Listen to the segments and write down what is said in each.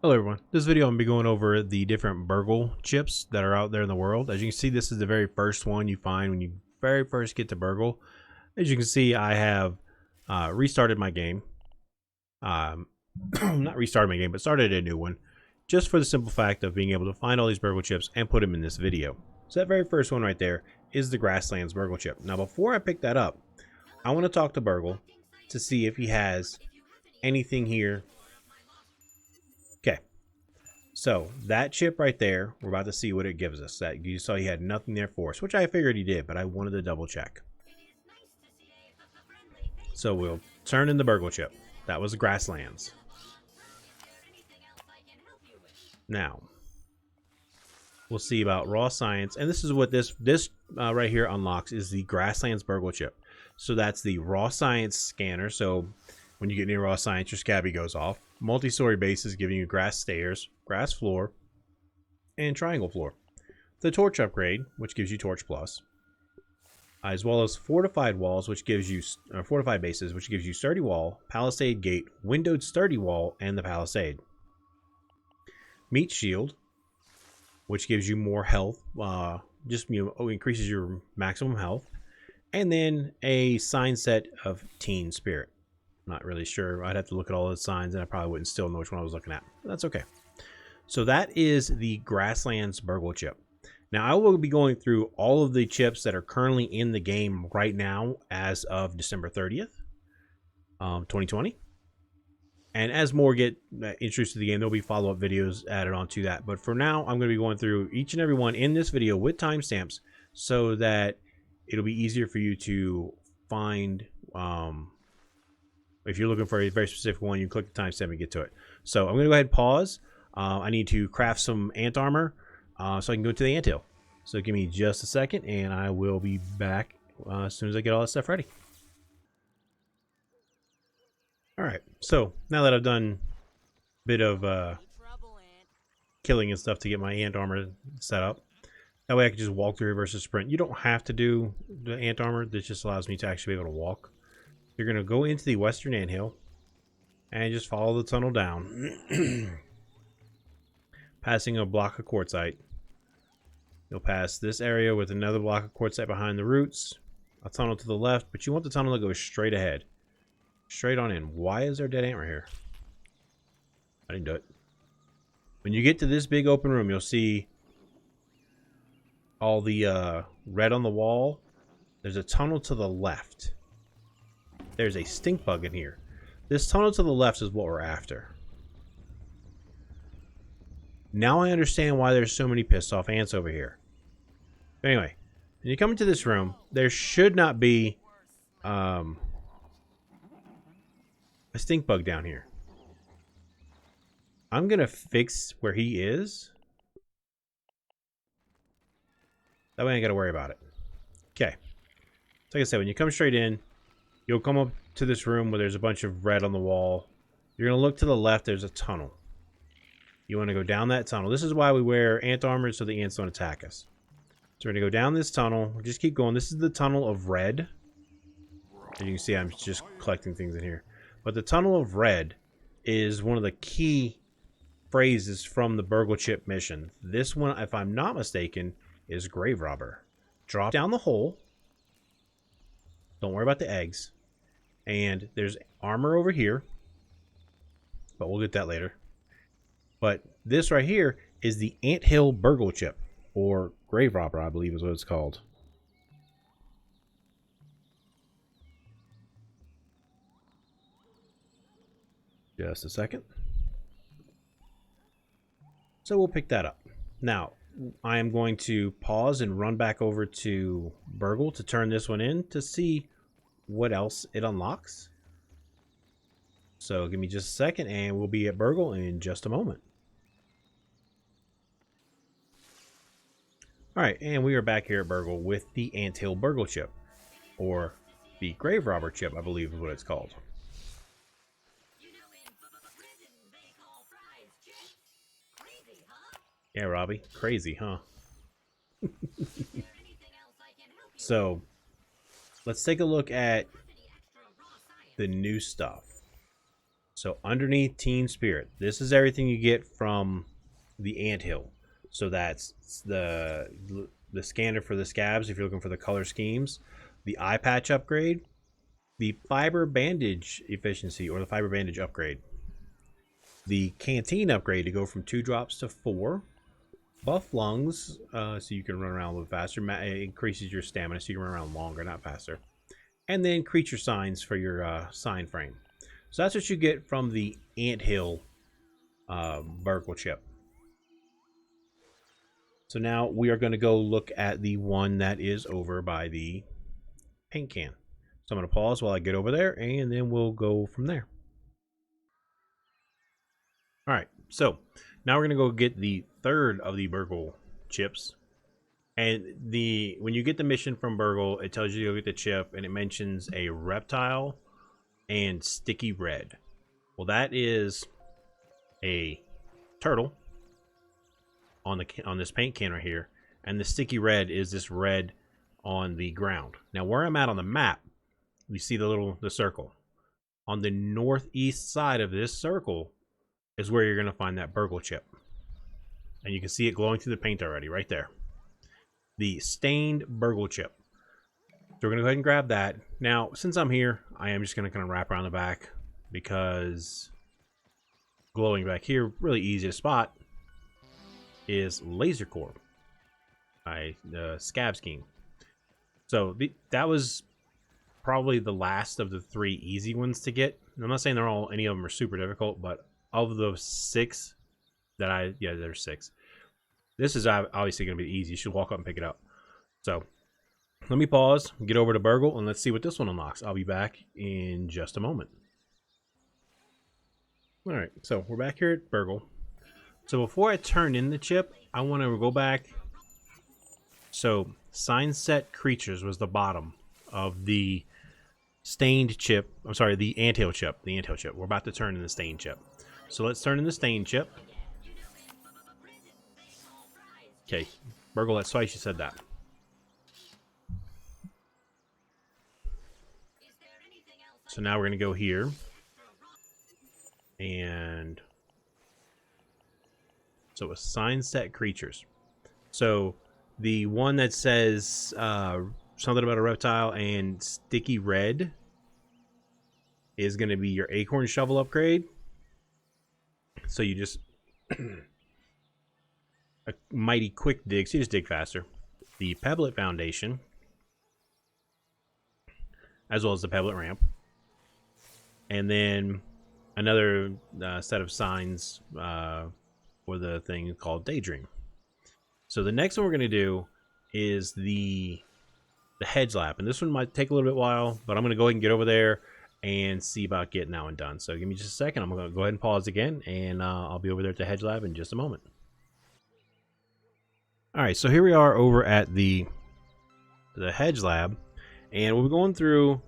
Hello everyone, this video I'm going to be going over the different Burg.L chips that are out there in the world. As you can see, this is the very first one you find when you very first get to Burg.L. As you can see, I have restarted my game. Not restarted my game, but started a new one. Just for the simple fact of being able to find all these Burg.L chips and put them in this video. So that very first one right there is the Grasslands Burg.L chip. Now before I pick that up, I want to talk to Burg.L to see if he has anything here. Okay. So that chip right there, we're about to see what it gives us. That you saw he had nothing there for us, which I figured he did, but I wanted to double check. So we'll turn in the Burg.L chip. That was Grasslands. Now we'll see about raw science, and this is what this right here unlocks is the Grasslands Burg.L chip. So that's the raw science scanner. So when you get near raw science, your scabby goes off. Multi-story bases giving you grass stairs, grass floor, and triangle floor. The torch upgrade, which gives you torch plus, as well as fortified walls, which gives you fortified bases, which gives you sturdy wall, palisade gate, windowed sturdy wall, and the palisade. Meat shield, which gives you more health, increases your maximum health, and then a sign set of teen spirit. Not really sure. I'd have to look at all the signs, and I probably wouldn't still know which one I was looking at. But that's okay. So that is the Grasslands Burg.L chip. Now I will be going through all of the chips that are currently in the game right now as of December 30th, 2020. And as more get introduced to the game, there'll be follow-up videos added on to that. But for now, I'm going to be going through each and every one in this video with timestamps so that it'll be easier for you to find. If you're looking for a very specific one, you click the timestamp and get to it. So I'm going to go ahead and pause. I need to craft some ant armor so I can go to the anthill. So give me just a second, and I will be back as soon as I get all that stuff ready. Alright, so now that I've done a bit of killing and stuff to get my ant armor set up, that way I can just walk through versus sprint. You don't have to do the ant armor. This just allows me to actually be able to walk. You're going to go into the western anthill and just follow the tunnel down, passing a block of quartzite. You'll pass this area with another block of quartzite behind the roots, a tunnel to the left, but you want the tunnel to go straight ahead. Straight on in. Why is there a dead ant right here? I didn't do it. When you get to this big open room, you'll see all the red on the wall. There's a tunnel to the left. There's a stink bug in here. This tunnel to the left is what we're after. Now I understand why there's so many pissed off ants over here. But anyway, when you come into this room, there should not be a stink bug down here. I'm gonna fix where he is. That way I ain't gotta worry about it. Okay. So like I said, when you come straight in, you'll come up to this room where there's a bunch of red on the wall. You're going to look to the left. There's a tunnel. You want to go down that tunnel. This is why we wear ant armor, so the ants don't attack us. So we're going to go down this tunnel. Just keep going. This is the tunnel of red. As you can see, I'm just collecting things in here. But the tunnel of red is one of the key phrases from the Burg.L chip mission. This one, if I'm not mistaken, is grave robber. Drop down the hole. Don't worry about the eggs. And there's armor over here, but we'll get that later. But this right here is the Anthill Burg.L chip, or grave robber, I believe is what it's called. Just a second. So we'll pick that up. Now, I am going to pause and run back over to Burg.L to turn this one in to see what else it unlocks. So give me just a second and we'll be at Burg.L in just a moment. Alright, and we are back here at Burg.L with the Anthill Burg.L chip, or the grave robber chip, I believe is what it's called. Yeah, Robbie, crazy, huh? So let's take a look at the new stuff. So underneath Team Spirit, this is everything you get from the anthill. So that's the scanner for the scabs if you're looking for the color schemes, the eye patch upgrade, the fiber bandage efficiency or the fiber bandage upgrade, the canteen upgrade to go from 2 drops to 4, buff lungs so you can run around a little faster, it increases your stamina so you can run around longer, not faster, and then creature signs for your sign frame. So that's what you get from the anthill Burg.L chip. So now we are going to go look at the one that is over by the paint can. So I'm going to pause while I get over there, and then we'll go from there. All right, so now we're going to go get the third of the Burg.L chips. And when you get the mission from Burg.L, it tells you to go get the chip, and it mentions a reptile and sticky red. Well, that is a turtle on this paint can right here, and the sticky red is this red on the ground. Now where I'm at on the map, you see the circle. On the northeast side of this circle is where you're going to find that Burg.L chip. And you can see it glowing through the paint already, right there. The stained Burg.L chip. So we're going to go ahead and grab that. Now, since I'm here, I am just going to kind of wrap around the back because glowing back here, really easy to spot, is Laser Core by the Scab Scheme. So that was probably the last of the 3 easy ones to get. I'm not saying any of them are super difficult, but of those 6 that there's 6. This is obviously going to be easy. You should walk up and pick it up. So let me pause, get over to Burg.L, and let's see what this one unlocks. I'll be back in just a moment. All right, so we're back here at Burg.L. So before I turn in the chip, I want to go back. So sign set creatures was the bottom of the stained chip. I'm sorry, the anthill chip. The anthill chip. We're about to turn in the stained chip. So let's turn in the stained chip. Okay, Burg.L, that's twice you said that. So now we're going to go here. And so assign set creatures. So the one that says something about a reptile and sticky red is going to be your acorn shovel upgrade. So you just a mighty quick dig, so you just dig faster. The pebblet foundation, as well as the pebblet ramp, and then another set of signs for the thing called Daydream. So the next one we're going to do is the Hedge lap, and this one might take a little bit while, but I'm going to go ahead and get over there and see about getting that one done. So give me just a second. I'm going to go ahead and pause again, and I'll be over there at the Hedge lab in just a moment. All right, so here we are over at the Hedge lab, and we'll be going through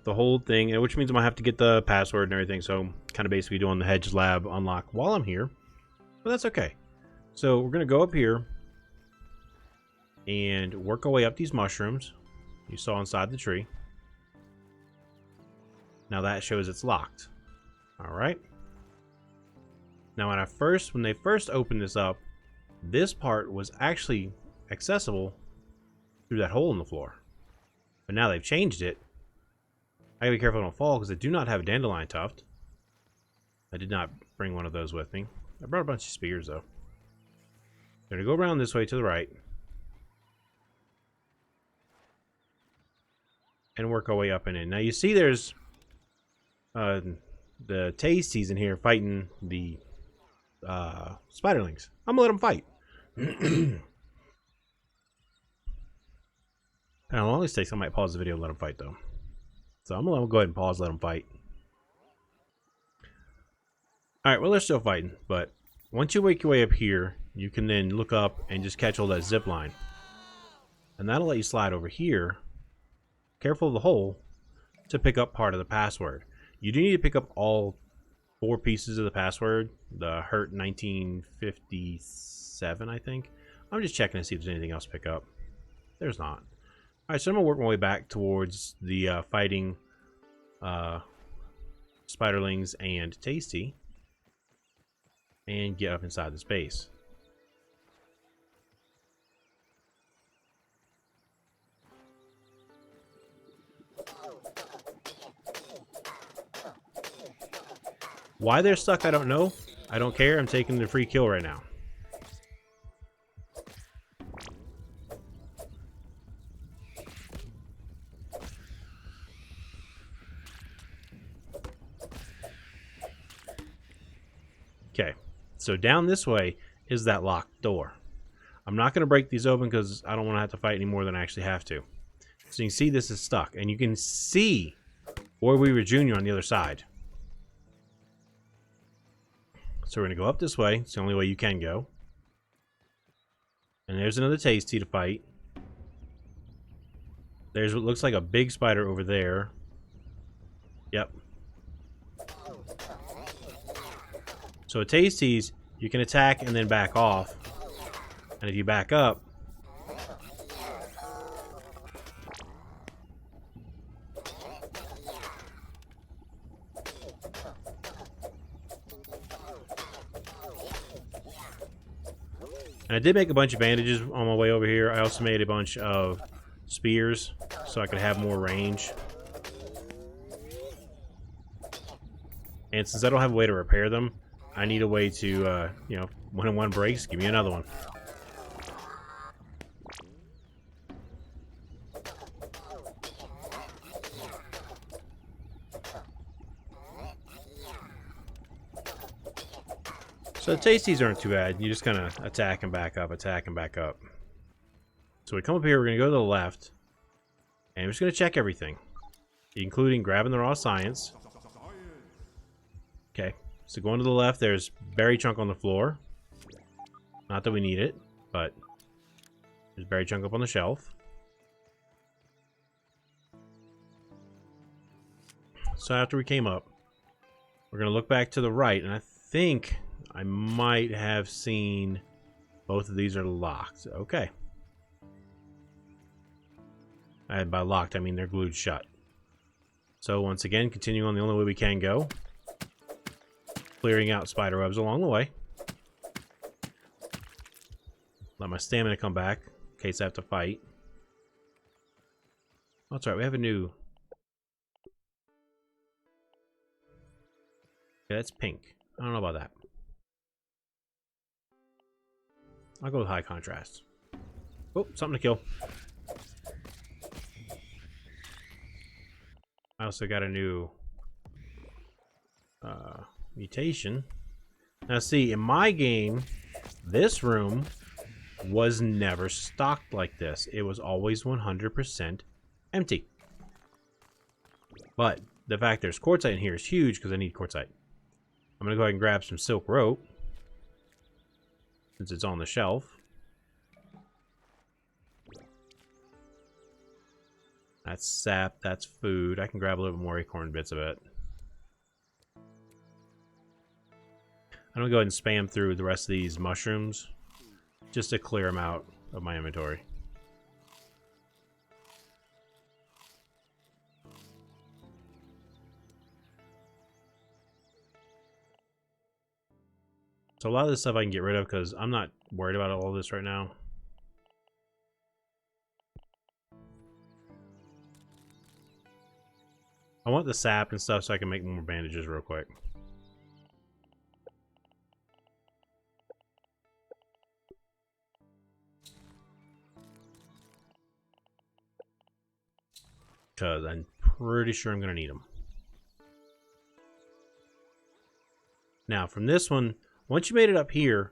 the whole thing, which means I'm gonna have to get the password and everything. So I'm kind of basically doing the Hedge lab unlock while I'm here, but that's okay. So we're gonna go up here and work our way up these mushrooms you saw inside the tree. Now that shows it's locked. All right. Now when they first opened this up, this part was actually accessible through that hole in the floor, but now they've changed it. I gotta be careful I don't fall because I do not have a dandelion tuft. I did not bring one of those with me. I brought a bunch of spears though. I'm gonna go around this way to the right and work our way up and in. Now you see there's the tasties in here fighting the spiderlings. I'm gonna let them fight. How long this takes, I might pause the video and let them fight though. So I'm gonna go ahead and pause, let them fight. Alright, well they're still fighting, but once you make your way up here, you can then look up and just catch hold of that zip line. And that'll let you slide over here, careful of the hole, to pick up part of the password. You do need to pick up all 4 pieces of the password, the Hurt 1957, I think. I'm just checking to see if there's anything else to pick up. There's not. Alright, so I'm going to work my way back towards the fighting spiderlings and Tasty, and get up inside this base. Why they're stuck, I don't know. I don't care. I'm taking the free kill right now. Okay, so down this way is that locked door. I'm not going to break these open because I don't want to have to fight any more than I actually have to. So you can see this is stuck, and you can see where we were Junior on the other side. So we're going to go up this way. It's the only way you can go. And there's another Tasty to fight. There's what looks like a big spider over there. Yep. So at Tasty's, you can attack and then back off. And if you back up, and I did make a bunch of bandages on my way over here. I also made a bunch of spears so I could have more range. And since I don't have a way to repair them, I need a way to, you know, when one breaks, give me another one. So the Tasties aren't too bad. You just kind of attack and back up, attack and back up. So we come up here, we're going to go to the left, and we're just going to check everything, including grabbing the raw science. Okay, so going to the left, there's berry chunk on the floor. Not that we need it, but there's berry chunk up on the shelf. So after we came up, we're going to look back to the right, and I think I might have seen both of these are locked. Okay. And by locked, I mean they're glued shut. So once again, continuing on the only way we can go. Clearing out spider webs along the way. Let my stamina come back in case I have to fight. Oh, that's right, we have a new... Yeah, that's pink. I don't know about that. I'll go with high contrast. Oh, something to kill. I also got a new mutation. Now see, in my game, this room was never stocked like this. It was always 100% empty. But the fact there's quartzite in here is huge because I need quartzite. I'm going to go ahead and grab some silk rope since it's on the shelf. That's sap, that's food. I can grab a little bit more acorn bits of it. I'm going to go ahead and spam through the rest of these mushrooms just to clear them out of my inventory. So a lot of this stuff I can get rid of because I'm not worried about all this right now. I want the sap and stuff so I can make more bandages real quick. Because I'm pretty sure I'm going to need them. Now, from this one, once you made it up here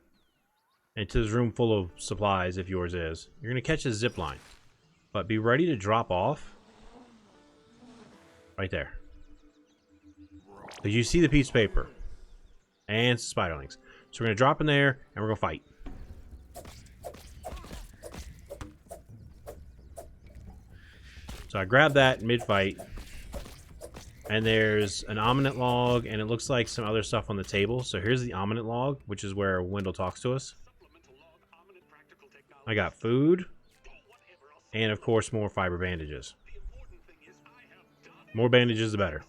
into this room full of supplies, if yours is, you're going to catch a zip line. But be ready to drop off right there. So you see the piece of paper and spiderlings. So we're going to drop in there and we're going to fight. So I grabbed that mid-fight. And there's an ominate log, and it looks like some other stuff on the table. So here's the ominate log, which is where Wendell talks to us. I got food, and of course more fiber bandages. More bandages, the better.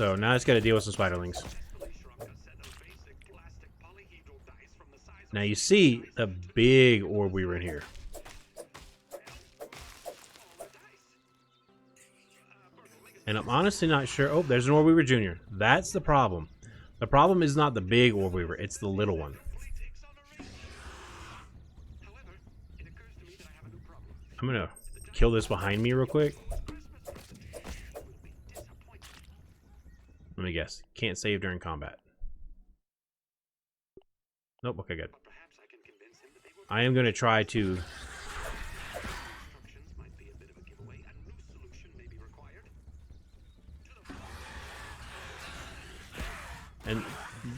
So now I just got to deal with some spiderlings. Now you see the big orb we were in here. And I'm honestly not sure. Oh, there's an Orb Weaver Jr. That's the problem. The problem is not the big Orb Weaver, it's the little one. I'm gonna kill this behind me real quick. Let me guess. Can't save during combat. Nope, okay, good. I am gonna try to... And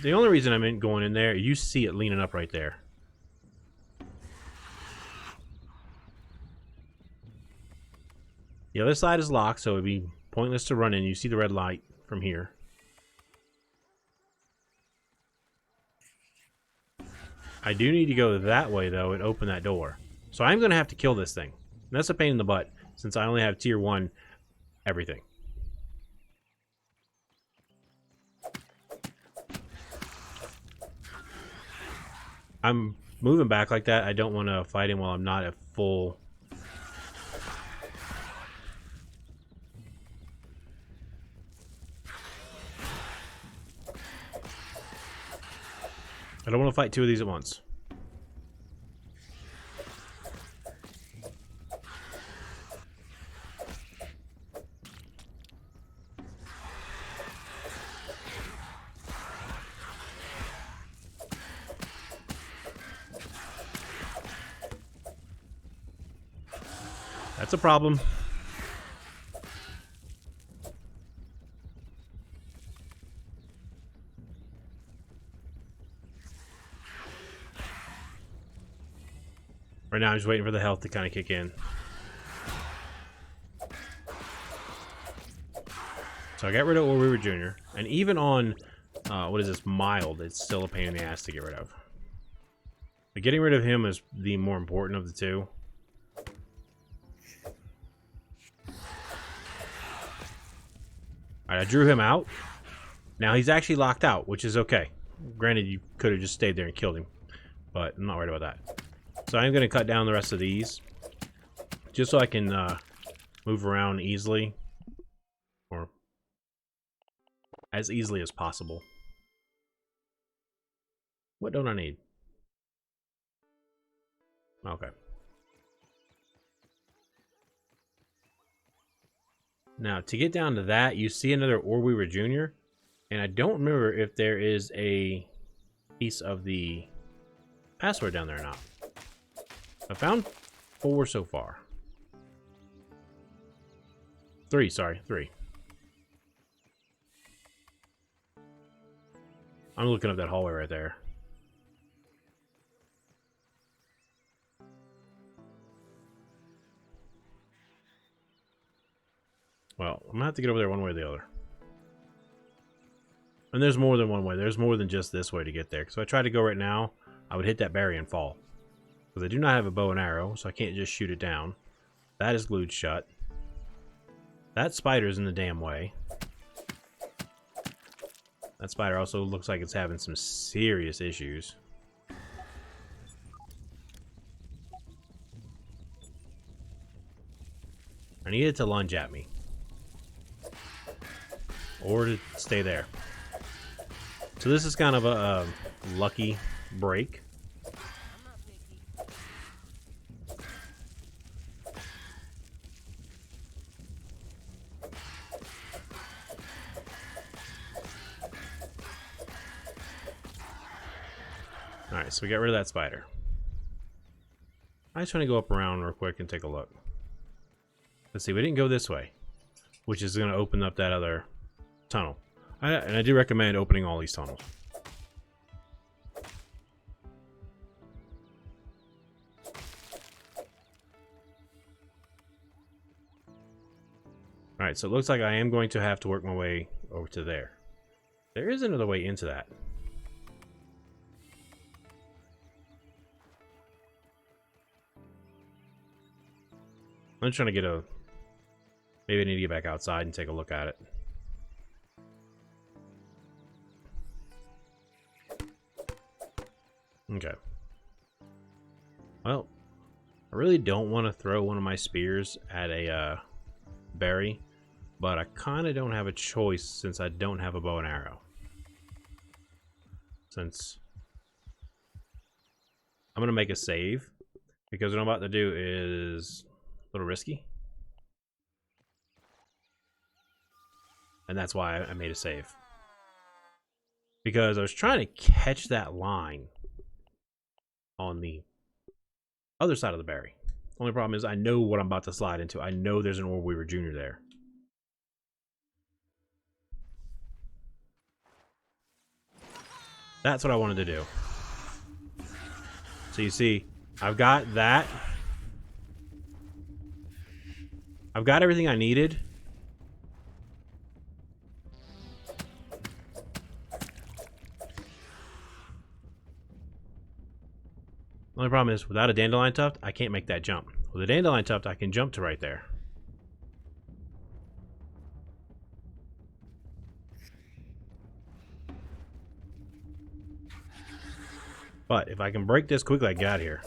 the only reason I'm going in there, you see it leaning up right there. The other side is locked, so it'd be pointless to run in. You see the red light from here. I do need to go that way, though, and open that door. So I'm going to have to kill this thing. And that's a pain in the butt, since I only have tier 1 everything. I'm moving back like that. I don't want to fight him while I'm not at full... I don't want to fight 2 of these at once. That's a problem. Right now, I'm just waiting for the health to kind of kick in. So I got rid of Orb Weaver Jr. And even on, what is this, mild, it's still a pain in the ass to get rid of. But getting rid of him is the more important of the two. Alright, I drew him out. Now he's actually locked out, which is okay. Granted, you could have just stayed there and killed him. But I'm not worried about that. So I'm going to cut down the rest of these. Just so I can move around easily. Or as easily as possible. What don't I need? Okay. Now, to get down to that, you see another Orb Weaver Jr. And I don't remember if there is a piece of the password down there or not. I found 4 so far. 3, sorry, 3. I'm looking up that hallway right there. Well, I'm gonna have to get over there one way or the other. And there's more than one way. There's more than just this way to get there. So I try to go right now, I would hit that barrier and fall. Because I do not have a bow and arrow, so I can't just shoot it down. That is glued shut. That spider's in the damn way. That spider also looks like it's having some serious issues. I need it to lunge at me. Or to stay there. So this is kind of a lucky break. Alright, so we got rid of that spider. I just want to go up around real quick and take a look. Let's see, we didn't go this way, which is going to open up that other tunnel. And I do recommend opening all these tunnels. Alright, so it looks like I am going to have to work my way over to there. There is another way into that. I'm trying to get a... Maybe I need to get back outside and take a look at it. Okay. Well, I really don't want to throw one of my spears at a berry, but I kind of don't have a choice since I don't have a bow and arrow. Since I'm going to make a save, because what I'm about to do is a little risky. And that's why I made a save. Because I was trying to catch that line on the other side of the berry. Only problem is I know what I'm about to slide into. I know there's an Orb Weaver Jr. there. That's what I wanted to do. So you see, I've got that. I've got everything I needed. The only problem is, without a dandelion tuft, I can't make that jump. With a dandelion tuft, I can jump to right there. But if I can break this quickly, I get out of here.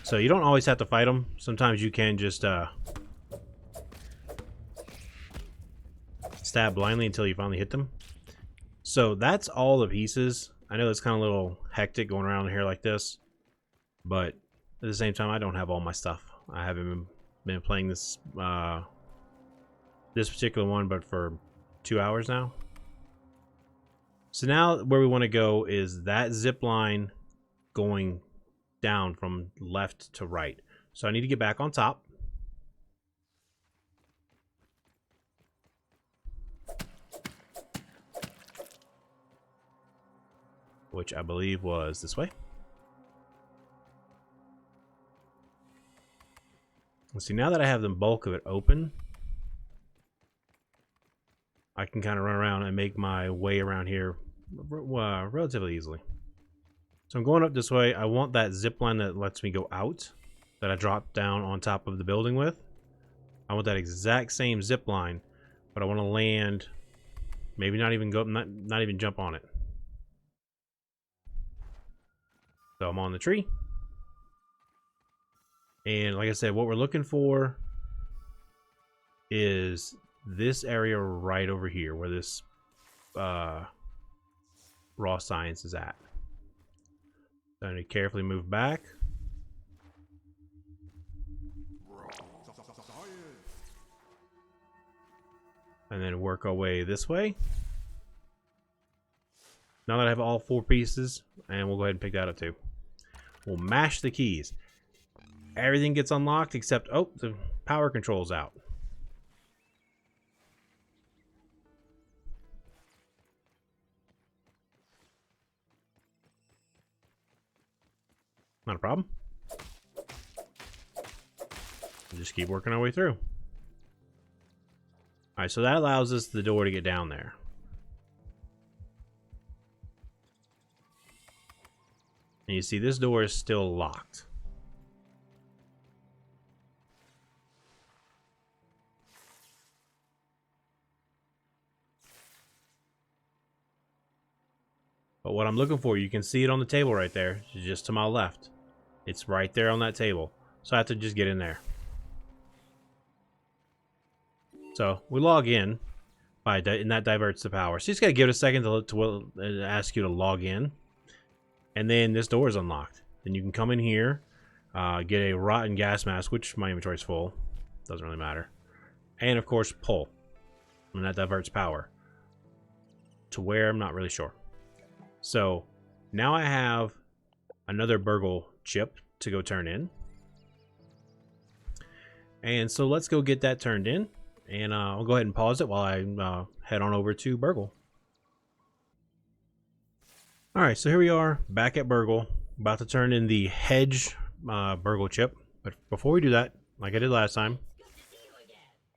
So you don't always have to fight them. Sometimes you can just stab blindly until you finally hit them. So that's all the pieces. I know it's kind of a little hectic going around here like this, but at the same time, I don't have all my stuff. I haven't been playing this this particular one, but for 2 hours now. So now where we want to go is that zip line going down from left to right. So I need to get back on top. Which I believe was this way. Let's see, now that I have the bulk of it open, I can kind of run around and make my way around here relatively easily. So I'm going up this way. I want that zip line that lets me go out, that I drop down on top of the building with. I want that exact same zip line, but I want to land, maybe not even go, not even jump on it. So I'm on the tree. And like I said, what we're looking for is this area right over here where this raw science is at. So I need to carefully move back. And then work our way this way. Now that I have all 4 pieces, and we'll go ahead and pick that up too. We'll mash the keys. Everything gets unlocked except, oh, the power control's out. Not a problem. We'll just keep working our way through. Alright, so that allows us the door to get down there. And you see this door is still locked. But what I'm looking for, you can see it on the table right there, just to my left. It's right there on that table. So I have to just get in there. So we log in, and that diverts the power. So you just gotta give it a second to ask you to log in. And then this door is unlocked. Then you can come in here, get a rotten gas mask, which my inventory is full. Doesn't really matter. And of course, pull. And that diverts power. To where, I'm not really sure. So now I have another Burg.L chip to go turn in. And so let's go get that turned in. And I'll go ahead and pause it while I head on over to Burg.L. Alright, so here we are back at Burg.L. About to turn in the Hedge Burg.L chip. But before we do that, like I did last time,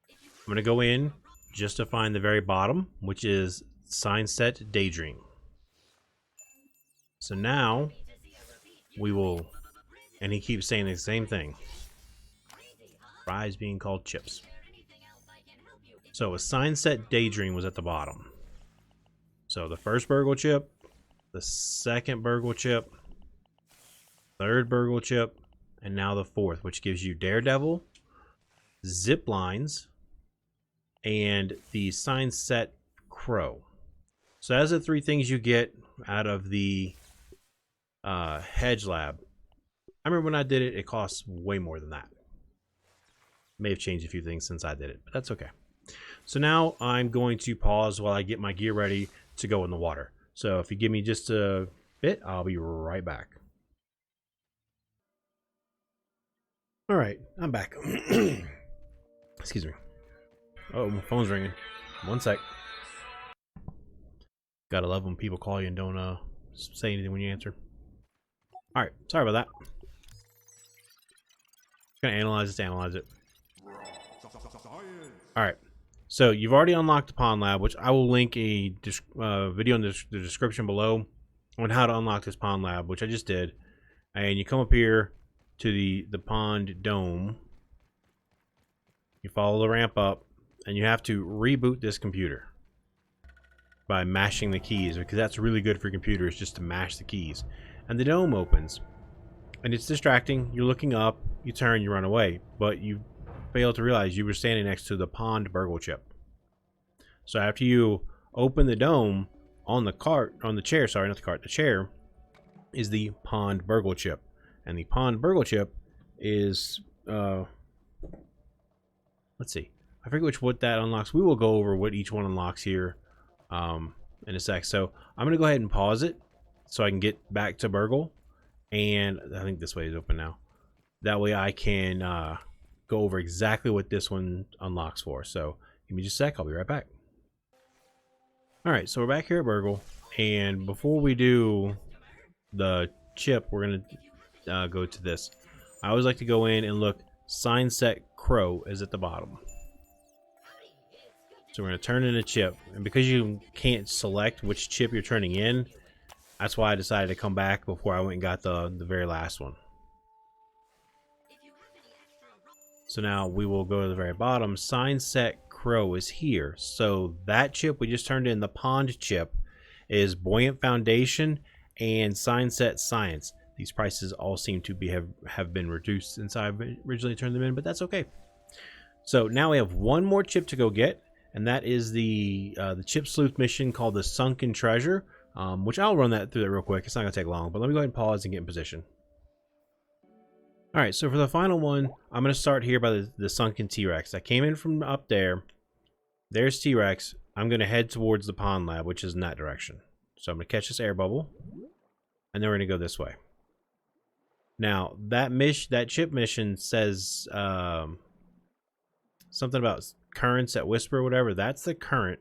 I'm going to go in just to find the very bottom, which is Sign Set Daydream. So now we will, and he keeps saying the same thing. Fries being called chips. So a Sign Set Daydream was at the bottom. So the first Burg.L chip, the second Burg.L chip, third Burg.L chip, and now the fourth, which gives you Daredevil, zip lines, and the sign set crow. So that's the three things you get out of the Hedge lab. I remember when I did it, it costs way more than that. May have changed a few things since I did it, but that's okay. So now I'm going to pause while I get my gear ready to go in the water. So if you give me just a bit, I'll be right back. All right, I'm back. Excuse me. Oh, my phone's ringing. One sec. Gotta love when people call you and don't say anything when you answer. All right, sorry about that. Gonna analyze it to analyze it. All right, so you've already unlocked the pond lab, which I will link a video in the description below on how to unlock this pond lab, which I just did. And you come up here to the pond dome. You follow the ramp up, and you have to reboot this computer by mashing the keys, because that's really good for computers, just to mash the keys. And the dome opens, and it's distracting. You're looking up, you turn, you run away, but you fail to realize you were standing next to the pond Burg.L chip. So after you open the dome, on the chair, sorry, not the cart, the chair is the pond Burg.L chip. And the pond Burg.L chip is, let's see, I forget what that unlocks. We will go over what each one unlocks here in a sec. So I'm going to go ahead and pause it so I can get back to Burg.L. And I think this way is open now. That way I can go over exactly what this one unlocks for. So give me just a sec. I'll be right back. All right, so we're back here at Burg.L. And before we do the chip, we're going to go to this. I always like to go in and look. Sign set crow is at the bottom. So we're going to turn in a chip. And because you can't select which chip you're turning in, that's why I decided to come back before I went and got the very last one. So now we will go to the very bottom. Sign set crow is here. So that chip we just turned in, the pond chip, is buoyant foundation and sign set science. These prices all seem to be have been reduced since I originally turned them in, but that's okay. So now we have one more chip to go get, and that is the Chipsleuth mission called the Sunken treasure, which I'll run through that real quick. It's not going to take long, but let me go ahead and pause and get in position. All right, so for the final one, I'm going to start here by the Sunken T-Rex. I came in from up there. There's T-Rex. I'm going to head towards the pond lab, which is in that direction. So I'm going to catch this air bubble, and then we're going to go this way. Now, that chip mission says something about currents at Whisper or whatever. That's the current,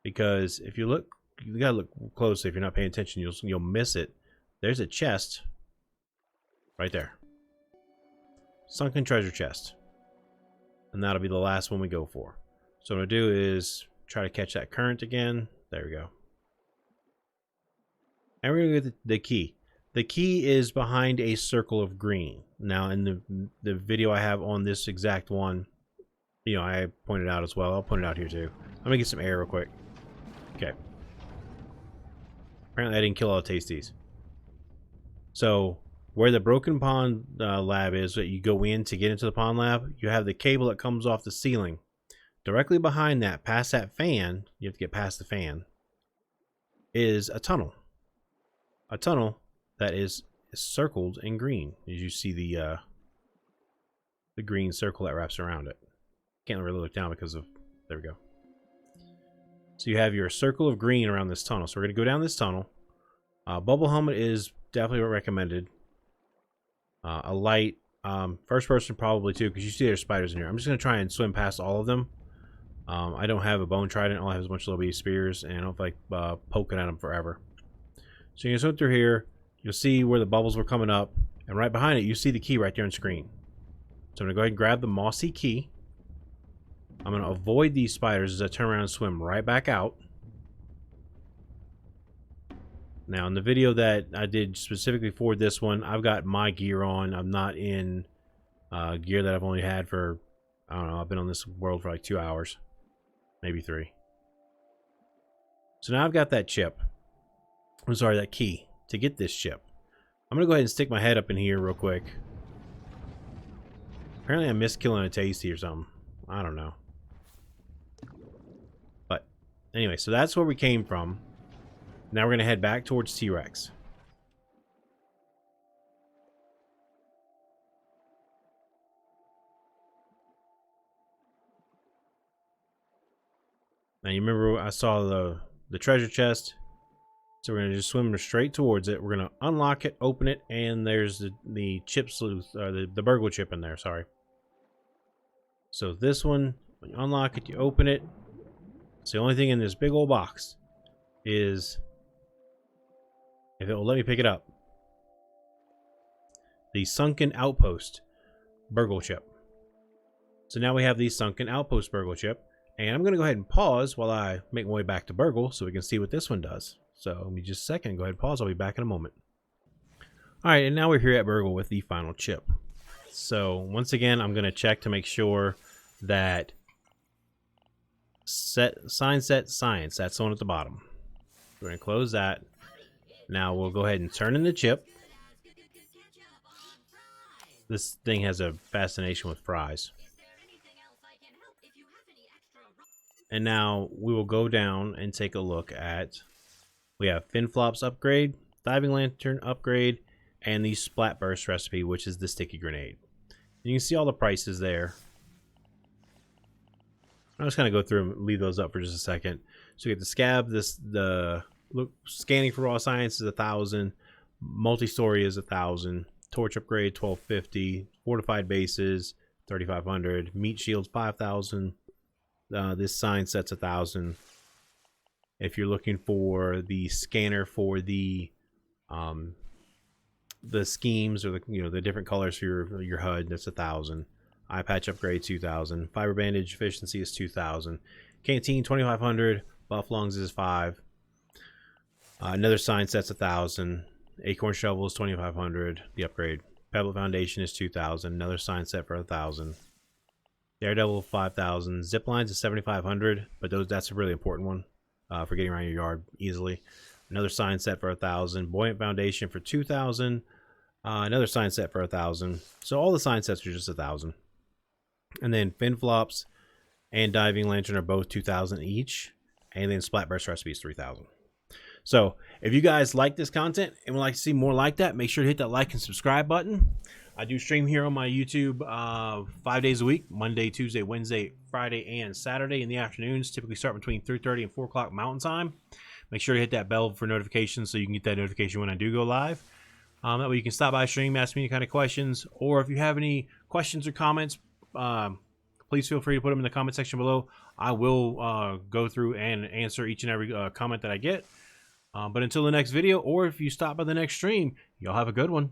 because if you look, you gotta look closely. If you're not paying attention, you'll miss it. There's a chest right there. Sunken treasure chest. And that'll be the last one we go for. So what I'm gonna do is try to catch that current again. There we go. And we're gonna get the key. The key is behind a circle of green. Now, in the video I have on this exact one, you know, I pointed out as well. I'll point it out here too. Let me get some air real quick. Okay. Apparently I didn't kill all the tasties. So, where the broken pond lab is, that you go in to get into the pond lab, you have the cable that comes off the ceiling. Directly behind that, past that fan, you have to get past the fan, is a tunnel. A tunnel that is circled in green, as you see the green circle that wraps around it. Can't really look down because of, there we go. So you have your circle of green around this tunnel. So we're going to go down this tunnel. Bubble helmet is definitely recommended. A light, first person probably too, because you see there's spiders in here. I'm just going to try and swim past all of them. I don't have a bone trident. All I have is a bunch of little bitty spears, and I don't feel like poking at them forever. So you can swim through here. You'll see where the bubbles were coming up, and right behind it, you see the key right there on screen. So I'm going to go ahead and grab the mossy key. I'm going to avoid these spiders as I turn around and swim right back out. Now, in the video that I did specifically for this one, I've got my gear on. I'm not in gear that I've only had for, I don't know, I've been on this world for like 2 hours. Maybe 3. So now I've got that chip. I'm sorry, that key to get this chip. I'm gonna go ahead and stick my head up in here real quick. Apparently I missed killing a tasty or something. I don't know. But anyway, so that's where we came from. Now we're gonna head back towards T-Rex. Now you remember I saw the treasure chest. So we're gonna just swim straight towards it. We're gonna unlock it, open it, and there's the Chipsleuth, the Burg.L chip in there. Sorry. So this one, when you unlock it, you open it. So the only thing in this big old box is, if it will let me pick it up, the Sunken Outpost Burg.L chip. So now we have the Sunken Outpost Burg.L chip, and I'm gonna go ahead and pause while I make my way back to Burg.L so we can see what this one does. So let me just a second, go ahead and pause. I'll be back in a moment. All right, and now we're here at Burg.L with the final chip. So once again, I'm going to check to make sure that sign set science, that's the one at the bottom. We're going to close that. Now we'll go ahead and turn in the chip. This thing has a fascination with fries. And now we will go down and take a look at, we have fin flops upgrade, diving lantern upgrade, and the splat burst recipe, which is the sticky grenade. And you can see all the prices there. I'm just gonna go through and leave those up for just a second. So you get the scab, scanning for raw science is 1,000, multi-story is 1,000, torch upgrade 1,250, fortified bases 3,500, meat shields 5,000. This sign set's 1,000. If you're looking for the scanner for the schemes or the different colors for your HUD, that's 1,000. Eye patch upgrade 2,000. Fiber bandage efficiency is 2,000. Canteen 2,500. Buff lungs is 5. Another sign set's 1,000. Acorn shovel is 2,500. The upgrade. Pebble foundation is 2,000. Another sign set for 1,000. Daredevil 5,000. Zip lines is 7,500, but that's a really important one for getting around your yard easily. Another sign set for 1,000. Buoyant foundation for 2,000. Another sign set for 1,000. So all the sign sets are just 1,000. And then fin flops and diving lantern are both 2,000 each. And then splat burst recipe is 3,000. So if you guys like this content and would like to see more like that, make sure to hit that like and subscribe button. I do stream here on my YouTube 5 days a week, Monday, Tuesday, Wednesday, Friday, and Saturday in the afternoons. Typically start between 3:30 and 4 o'clock Mountain Time. Make sure to hit that bell for notifications so you can get that notification when I do go live. That way you can stop by stream, ask me any kind of questions, or if you have any questions or comments, please feel free to put them in the comment section below. I will go through and answer each and every comment that I get. But until the next video, or if you stop by the next stream, y'all have a good one.